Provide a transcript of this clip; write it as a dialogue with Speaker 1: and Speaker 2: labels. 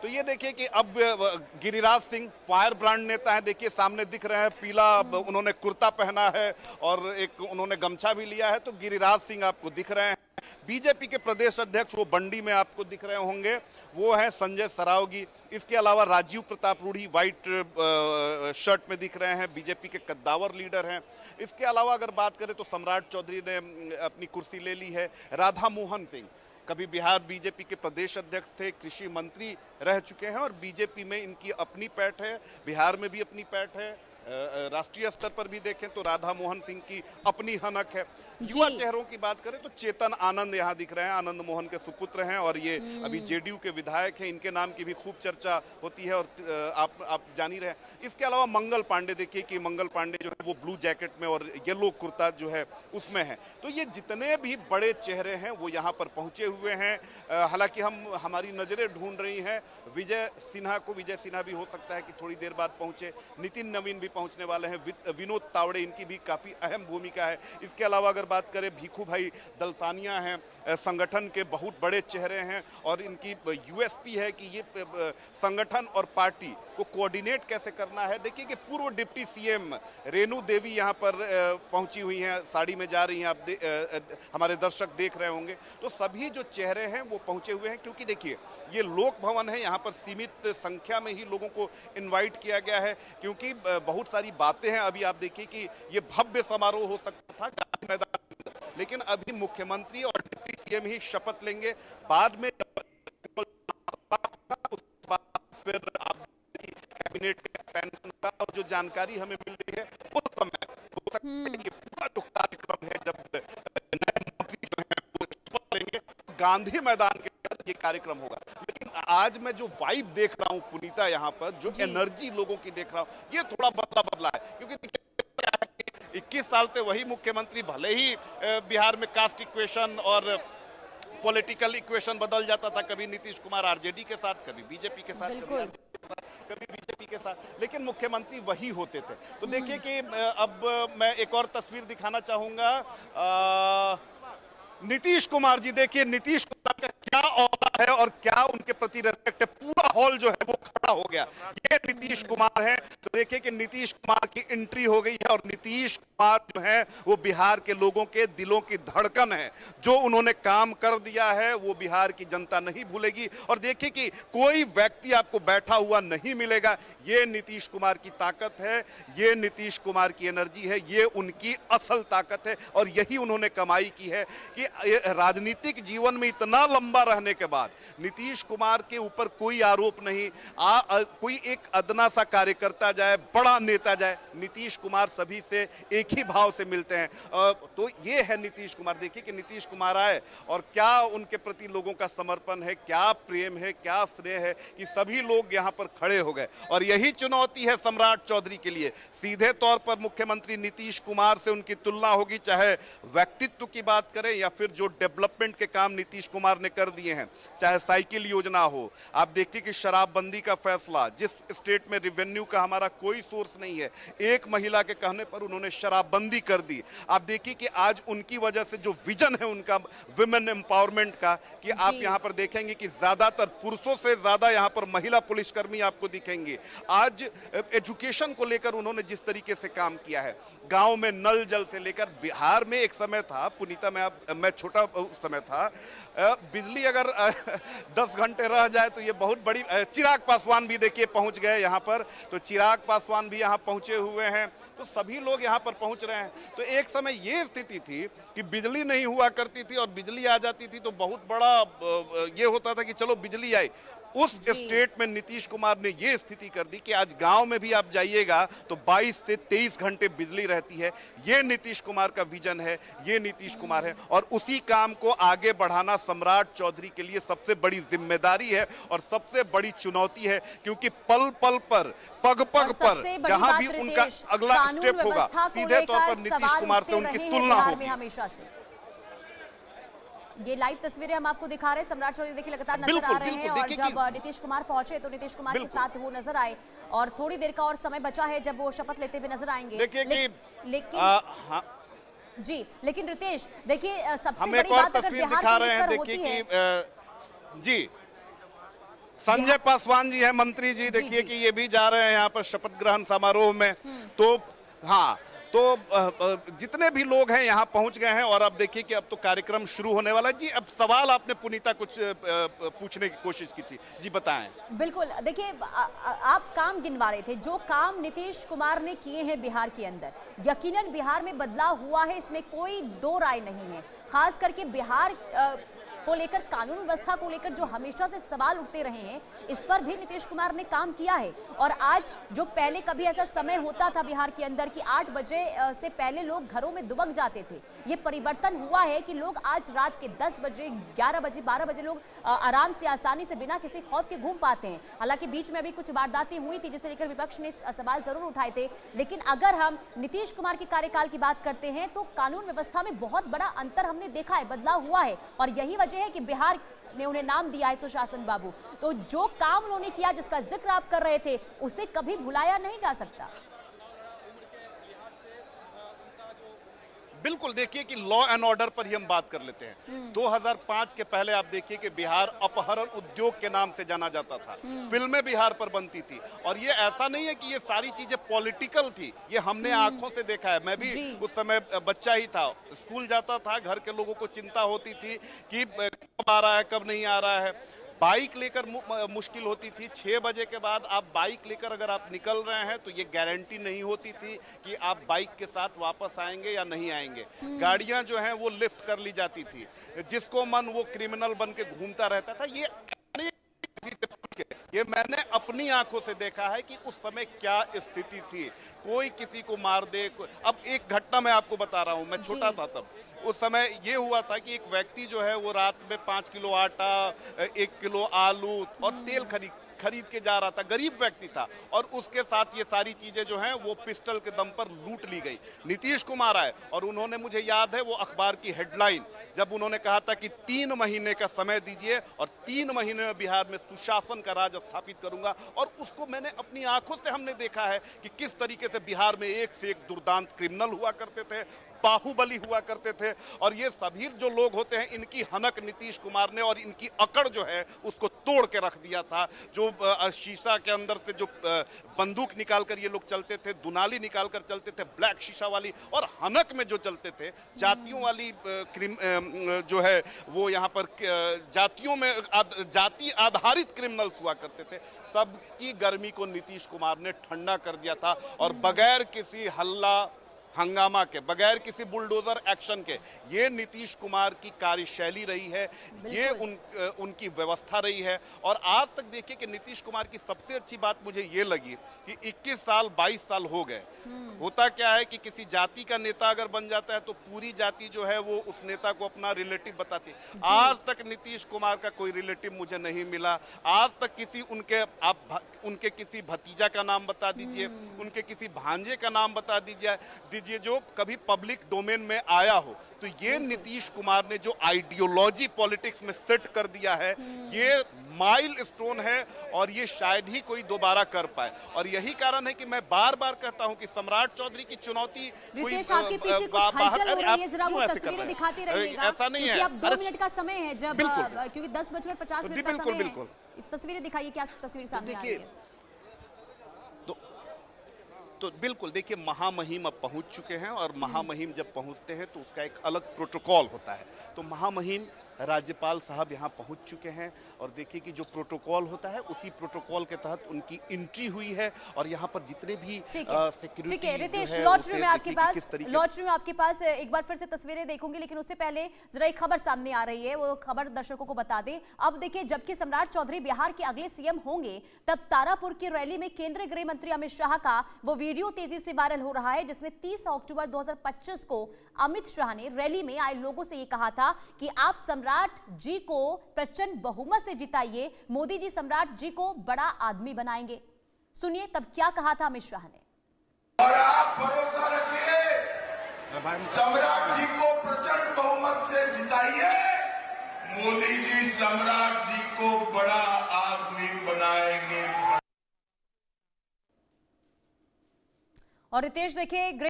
Speaker 1: तो ये देखिए कि अब गिरिराज सिंह फायर ब्रांड नेता है, देखिए सामने दिख रहे हैं, पीला उन्होंने कुर्ता पहना है और एक उन्होंने गमछा भी लिया है, तो गिरिराज सिंह आपको दिख रहे हैं। बीजेपी के प्रदेश अध्यक्ष वो बंडी में आपको दिख रहे होंगे, वो हैं संजय सरावगी। इसके अलावा राजीव प्रताप रूढ़ी व्हाइट शर्ट में दिख रहे हैं, बीजेपी के कद्दावर लीडर हैं। इसके अलावा अगर बात करें तो सम्राट चौधरी ने अपनी कुर्सी ले ली है। राधा मोहन सिंह कभी बिहार बीजेपी के प्रदेश अध्यक्ष थे, कृषि मंत्री रह चुके हैं और बीजेपी में इनकी अपनी पैठ है, बिहार में भी अपनी पैठ है। राष्ट्रीय स्तर पर भी देखें तो राधा मोहन सिंह की अपनी हनक है। युवा चेहरों की बात करें तो चेतन आनंद यहाँ दिख रहे हैं, आनंद मोहन के सुपुत्र हैं और ये अभी जेडीयू के विधायक हैं, इनके नाम की भी खूब चर्चा होती है और आप जान ही रहे हैं। इसके अलावा मंगल पांडे, देखिए कि मंगल पांडे जो है वो ब्लू जैकेट में और येलो कुर्ता जो है उसमें है। तो ये जितने भी बड़े चेहरे हैं वो यहाँ पर पहुंचे हुए हैं। हालांकि हमारी नजरें ढूंढ रही हैं विजय सिन्हा को, विजय सिन्हा भी हो सकता है कि थोड़ी देर बाद पहुंचे, नितिन नवीन भी पहुंचने वाले हैं, विनोद तावड़े, इनकी भी काफी अहम भूमिका है। इसके अलावा अगर बात करें भीखू भाई दलसानिया हैं, संगठन के बहुत बड़े चेहरे हैं और इनकी यूएसपी है कि ये संगठन और पार्टी को कोऑर्डिनेट कैसे करना है। देखिए कि पूर्व डिप्टी सीएम रेणु देवी यहाँ पर पहुंची हुई हैं, साड़ी में जा रही हैं, आप हमारे दर्शक देख रहे होंगे। तो सभी जो चेहरे हैं वो पहुंचे हुए हैं, क्योंकि देखिए ये लोक भवन है, यहाँ पर सीमित संख्या में ही लोगों को इन्वाइट किया गया है, क्योंकि बहुत सारी बातें हैं। अभी आप देखिए कि ये भव्य समारोह हो सकता था गांधी मैदान, लेकिन अभी मुख्यमंत्री और डिप्टी सीएम ही शपथ लेंगे। बाद में फिर आप कैबिनेट पेंशन का और जो जानकारी हमें मिल रही है उस समय हो सकता है कि पूरा जो कार्यक्रम है जब नए मंत्री जो है वो शपथ लेंगे गांधी मैदान के अंदर ये कार्यक्रम होगा। लेकिन आज मैं जो वाइब देख रहा हूँ पुनीता, यहाँ पर जो एनर्जी लोगों की देख रहा हूँ, ये थोड़ा बदला है, क्योंकि 21 साल से वही मुख्यमंत्री, भले ही बिहार में कास्ट इक्वेशन और पॉलिटिकल इक्वेशन बदल जाता था, कभी नीतीश कुमार आरजेडी के साथ, कभी बीजेपी के साथ, कभी बीजेपी के साथ, लेकिन मुख्यमंत्री वही होते थे। तो देखिए कि अब मैं एक और तस्वीर दिखाना चाहूंगा। नीतीश कुमार जी, देखिए नीतीश कुमार का क्या औरा है और क्या उनके प्रति रेस्पेक्ट है, पूरा हॉल जो है वो खड़ा हो गया। ये नीतीश कुमार हैं। तो देखिए कि नीतीश कुमार की एंट्री हो गई है और नीतीश कुमार जो है वो बिहार के लोगों के दिलों की धड़कन है। जो उन्होंने काम कर दिया है वो बिहार की जनता नहीं भूलेगी। और देखिए कि कोई व्यक्ति आपको बैठा हुआ नहीं मिलेगा। ये नीतीश कुमार की ताकत है, ये नीतीश कुमार की एनर्जी है, ये उनकी असल ताकत है और यही उन्होंने कमाई की है कि राजनीतिक जीवन में इतना लंबा रहने के बाद नीतीश कुमार के ऊपर कोई आरोप नहीं, कोई एक अदना सा कार्यकर्ता जाए, बड़ा नेता जाए, नीतीश कुमार सभी से एक ही भाव से मिलते हैं। तो ये है नीतीश कुमार। देखिए कि नीतीश कुमार आए और क्या उनके प्रति लोगों का समर्पण है, क्या प्रेम है, क्या स्नेह है कि सभी लोग यहाँ पर खड़े हो गए। और यही चुनौती है सम्राट चौधरी के लिए। सीधे तौर पर मुख्यमंत्री नीतीश कुमार से उनकी तुलना होगी, चाहे व्यक्तित्व की बात करें या फिर जो डेवलपमेंट के काम नीतीश कुमार ने कर दिए हैं, चाहे साइकिल योजना हो। आप देखिए कि शराबबंदी का फैसला, जिस स्टेट में रेवेन्यू का हमारा कोई सोर्स नहीं है, एक महिला के कहने पर उन्होंने शराबबंदी कर दी। आप देखिए कि आज उनकी वजह से जो विजन है उनका विमेन एम्पावरमेंट का, कि आप यहाँ पर देखेंगे कि ज्यादातर पुरुषों से ज्यादा यहाँ पर महिला पुलिसकर्मी आपको दिखेंगे। आज एजुकेशन को लेकर उन्होंने जिस तरीके से काम किया है, गांव में नल जल से लेकर, बिहार में एक समय था पुनीता, मैं छोटा समय था, बिजली अगर 10 घंटे रह जाए तो ये बहुत बड़ी। चिराग पासवान भी देखिए पहुंच गए यहाँ पर, तो चिराग पासवान भी यहाँ पहुंचे हुए हैं, तो सभी लोग यहाँ पर पहुंच रहे हैं। तो एक समय ये स्थिति थी कि बिजली नहीं हुआ करती थी और बिजली आ जाती थी तो बहुत बड़ा ये होता था कि चलो बिजली आई। उस स्टेट में नीतीश कुमार ने ये स्थिति कर दी कि आज गांव में भी आप जाइएगा तो 22 से 23 घंटे बिजली रहती है। ये नीतीश कुमार का विजन है, ये नीतीश कुमार है और उसी काम को आगे बढ़ाना सम्राट चौधरी के लिए सबसे बड़ी जिम्मेदारी है और सबसे बड़ी चुनौती है, क्योंकि पल पल पर, पग पग पर जहां भी उनका अगला स्टेप होगा, सीधे तौर पर नीतीश कुमार से उनकी तुलना होगी।
Speaker 2: हमेशा से ये लाइव तस्वीरें हम आपको दिखा रहे हैं। सम्राट चौधरी देखिए लगातार नजर आ रहे हैं और जब नीतीश कुमार पहुंचे तो नीतीश कुमार के साथ वो नजर आए और थोड़ी देर का और समय बचा है जब वो शपथ लेते हुए नजर आएंगे। लेकिन रितेश देखिए, सबसे बड़ी बात अगर बिहार को लेकर होती है,
Speaker 1: जी संजय पासवान जी हैं, मंत्री जी, देखिए कि ये भी जा रहे हैं यहाँ पर शपथ ग्रहण समारोह में। तो हाँ, तो जितने भी लोग हैं यहाँ पहुंच गए हैं और अब देखिए कि अब तो कार्यक्रम शुरू होने वाला है। जी, अब सवाल आपने पुनीता कुछ पूछने की कोशिश की थी, जी बताएं।
Speaker 2: बिल्कुल, देखिए आप काम गिनवा रहे थे, जो काम नीतीश कुमार ने किए हैं बिहार के अंदर, यकीनन बिहार में बदलाव हुआ है, इसमें कोई दो राय नहीं है। खास करके बिहार को लेकर, कानून व्यवस्था को लेकर जो हमेशा से सवाल उठते रहे हैं, इस पर भी नीतीश कुमार ने काम किया है। और आज जो पहले कभी ऐसा समय होता था बिहार के अंदर कि 8 बजे से पहले लोग घरों में दुबक जाते थे, ये परिवर्तन हुआ है कि लोग आज रात के 10 बजे, 11 बजे, 12 बजे लोग आराम से, आसानी से, बिना किसी खौफ के घूम पाते हैं। हालांकि बीच में अभी कुछ वारदातें हुई थी जिसे लेकर विपक्ष ने सवाल जरूर उठाए थे, लेकिन अगर हम नीतीश कुमार के कार्यकाल की बात करते हैं तो कानून व्यवस्था में बहुत बड़ा अंतर हमने देखा है, बदलाव हुआ है। और यही वजह है कि बिहार ने उन्हें नाम दिया है सुशासन बाबू। तो जो काम उन्होंने किया, जिसका जिक्र आप कर रहे थे, उसे कभी भुलाया नहीं जा सकता।
Speaker 1: बिल्कुल, देखिए कि लॉ एंड ऑर्डर पर ही हम बात कर लेते हैं। 2005 के पहले आप देखिए कि बिहार अपहरण उद्योग के नाम से जाना जाता था, फिल्में बिहार पर बनती थी। और ये ऐसा नहीं है कि ये सारी चीजें पॉलिटिकल थी, ये हमने आंखों से देखा है। मैं भी उस समय बच्चा ही था, स्कूल जाता था, घर के लोगों को चिंता होती थी कि कब आ रहा है, कब नहीं आ रहा है। बाइक लेकर मुश्किल होती थी। 6 बजे के बाद आप बाइक लेकर अगर आप निकल रहे हैं तो ये गारंटी नहीं होती थी कि आप बाइक के साथ वापस आएंगे या नहीं आएंगे। गाड़ियां जो हैं वो लिफ्ट कर ली जाती थी, जिसको मन वो क्रिमिनल बन के घूमता रहता था। ये मैंने अपनी आंखों से देखा है कि उस समय क्या स्थिति थी। कोई किसी को मार दे। अब एक घटना मैं आपको बता रहा हूं, मैं छोटा था तब। उस समय ये हुआ था कि एक व्यक्ति जो है वो रात में 5 किलो आटा, 1 किलो आलू और तेल खरीद के जा रहा था, गरीब व्यक्ति था, और उसके साथ ये सारी चीजें जो हैं वो पिस्टल के दम पर लूट ली गई। नीतीश कुमार आए और उन्होंने, मुझे याद है वो अखबार की हेडलाइन, जब उन्होंने कहा था कि 3 महीने का समय दीजिए और 3 महीने में बिहार में सुशासन का राज स्थापित करूंगा। और उसको मैंने अपनी आंखों से हमने देखा है कि किस तरीके से बिहार में एक से एक दुर्दांत क्रिमिनल हुआ करते थे, बाहुबली हुआ करते थे। और ये सभी जो लोग होते हैं, इनकी हनक नीतीश कुमार ने और इनकी अकड़ जो है उसको तोड़ के रख दिया था। जो शीशा के अंदर से जो बंदूक निकाल कर ये लोग चलते थे, दुनाली निकाल कर चलते थे, ब्लैक शीशा वाली, और हनक में जो चलते थे, जातियों वाली जो है वो यहाँ पर जातियों में जाति आधारित क्रिमिनल्स हुआ करते थे। सबकी गर्मी को नीतीश कुमार ने ठंडा कर दिया था और बगैर किसी हल्ला हंगामा के, बगैर किसी बुलडोजर एक्शन के, ये नीतीश कुमार की कार्यशैली रही है, ये उनकी व्यवस्था रही है। और आज तक देखिए कि नीतीश कुमार की सबसे अच्छी बात मुझे ये लगी कि 21 साल 22 साल हो गए। होता क्या है कि किसी जाति का नेता अगर बन जाता है तो पूरी जाति जो है वो उस नेता को अपना रिलेटिव बताती। आज तक नीतीश कुमार का कोई रिलेटिव मुझे नहीं मिला। आज तक किसी उनके किसी भतीजा का नाम बता दीजिए, उनके किसी भांजे का नाम बता दीजिए जो कभी पब्लिक डोमेन में आया हो। तो ये नीतीश कुमार ने जो आइडियोलॉजी पॉलिटिक्स में सेट कर दिया है, ये माइलस्टोन है और ये शायद ही कोई दोबारा कर पाए। और यही कारण है कि मैं बार बार कहता हूं कि सम्राट चौधरी की चुनौती कोई
Speaker 2: आपके पीछे कुछ हलचल हो रही है, जरा वो तस्वीरें दिखाते रहिएगा।
Speaker 1: ऐसा नहीं है,
Speaker 2: अब 2 मिनट का समय है, जब क्योंकि 10:50 का समय है। तस्वीरें दिखाइए, क्या तस्वीर सामने आ रही है?
Speaker 1: तो बिल्कुल देखिए, महामहिम अब पहुंच चुके हैं और महामहिम जब पहुंचते हैं तो उसका एक अलग प्रोटोकॉल होता है। तो महामहिम राज्यपाल साहब यहाँ पहुंच चुके हैं और देखिए कि जो प्रोटोकॉल होता है उसी प्रोटोकॉल के तहत उनकी एंट्री हुई है। और यहाँ पर जितने भी सिक्योरिटी, ठीक है
Speaker 2: रितेश, लौट रही हूं मैं आपके पास एक बार फिर से तस्वीरें देखूंगी, लेकिन उससे पहले जरा एक खबर सामने आ रही है, वो खबर दर्शकों को बता दें। अब देखिए, जबकि सम्राट चौधरी बिहार के अगले सीएम होंगे, तब तारापुर की रैली में केंद्रीय गृह मंत्री अमित शाह का वो वीडियो तेजी से वायरल हो रहा है, जिसमें 30 अक्टूबर 2025 को अमित शाह ने रैली में आए लोगों से ये कहा था कि आप सम्राट जी को प्रचंड बहुमत से जिताइए, मोदी जी सम्राट जी को बड़ा आदमी बनाएंगे। सुनिए तब क्या कहा था अमित शाह ने।
Speaker 3: और आप भरोसा रखिए, सम्राट जी को प्रचंड बहुमत से जिताइए, मोदी जी सम्राट जी को बड़ा आदमी बनाएंगे।
Speaker 2: और रितेश देखिए,